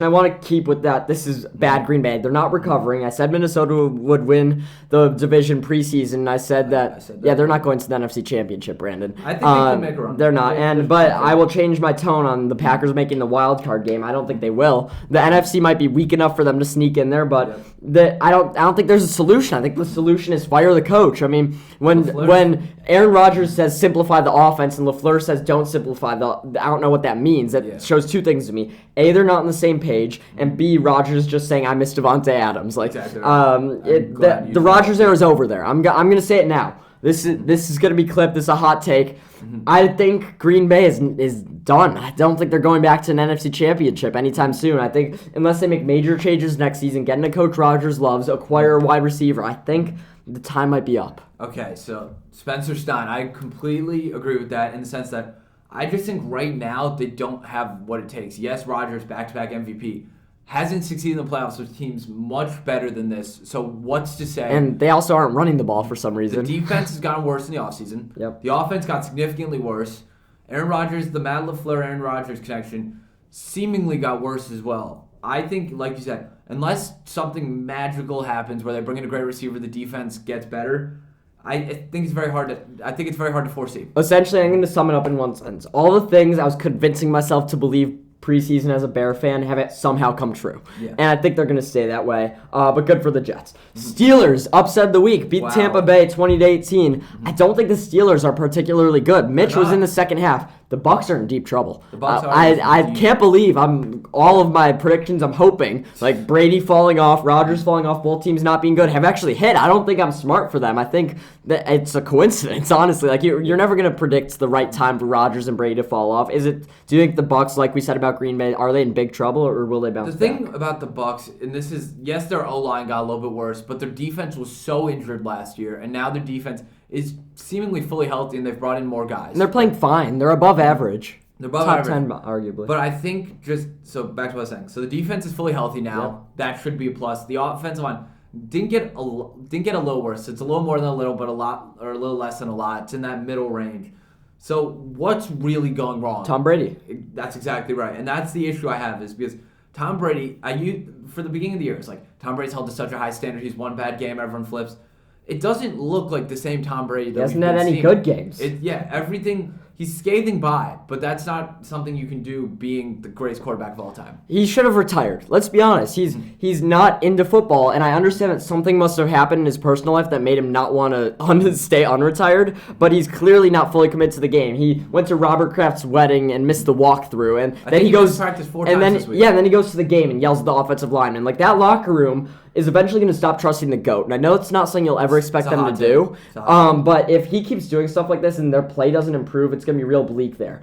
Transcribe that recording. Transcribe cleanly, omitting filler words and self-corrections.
I want to keep with that. This is bad Green Bay. They're not recovering. I said Minnesota would win the division preseason, and I said that. Yeah, they're not going to the NFC Championship, Brandon. I think they can make a run. They're not, but I will change my tone on the Packers making the wild card game. I don't think they will. The NFC might be weak enough for them to sneak in there, but I don't think there's a solution. I think the solution is fire the coach. I mean, when Aaron Rodgers says simplify the offense and LaFleur says don't simplify I don't know what that means. That shows two things to me. A, they're not on the same page, and B, Rodgers just saying I miss Devontae Adams. Like, exactly. The Rodgers era is over there. I'm gonna say it now. This is gonna be clipped. This is a hot take. I think Green Bay is done. I don't think they're going back to an NFC Championship anytime soon. I think unless they make major changes next season, getting a coach Rodgers loves, acquire a wide receiver, I think the time might be up. Okay, so Spencer Stein, I completely agree with that in the sense that I just think right now they don't have what it takes. Yes, Rodgers, back-to-back MVP, hasn't succeeded in the playoffs with teams much better than this. So what's to say? And they also aren't running the ball for some reason. The defense has gotten worse in the offseason. Yep. The offense got significantly worse. Aaron Rodgers, the Matt LaFleur-Aaron Rodgers connection seemingly got worse as well. I think, like you said, unless something magical happens where they bring in a great receiver, the defense gets better, I think it's very hard to foresee. Essentially, I'm going to sum it up in one sentence. All the things I was convincing myself to believe preseason as a Bear fan have it somehow come true. Yeah. And I think they're going to stay that way. But good for the Jets. Steelers, upset of the week, beat Tampa Bay 20-18. I don't think the Steelers are particularly good. Mitch was in the second half. The Bucs are in deep trouble. I can't believe all of my predictions I'm hoping, like Brady falling off, Rodgers falling off, both teams not being good, have actually hit. I don't think I'm smart for them. I think that it's a coincidence, honestly. Like you're never going to predict the right time for Rodgers and Brady to fall off. Do you think the Bucs, like we said about Green Bay, are they in big trouble or will they bounce back? The thing about the Bucs, and this is, yes, their O-line got a little bit worse, but their defense was so injured last year, and now their defense is seemingly fully healthy, and they've brought in more guys. And they're playing fine. They're above average. They're above Top average. 10, arguably. But I think so back to what I was saying. So the defense is fully healthy now. Yep. That should be a plus. The offensive line didn't get a little worse. It's a little more than a little, but a little less than a lot. It's in that middle range. So what's really going wrong? Tom Brady. That's exactly right. And that's the issue I have is because Tom Brady, for the beginning of the year, it's like Tom Brady's held to such a high standard. He's one bad game, everyone flips. It doesn't look like the same Tom Brady that we've been seeing. He hasn't had any good games. Everything, he's scathing by, but that's not something you can do being the greatest quarterback of all time. He should have retired. Let's be honest. He's not into football, and I understand that something must have happened in his personal life that made him not want to stay unretired, but he's clearly not fully committed to the game. He went to Robert Kraft's wedding and missed the walkthrough, and then he goes to practice 4 times this week. Yeah, and then he goes to the game and yells at the offensive lineman. Like, that locker room is eventually going to stop trusting the GOAT. And I know it's not something you'll ever expect them to do. But if he keeps doing stuff like this and their play doesn't improve, it's going to be real bleak there.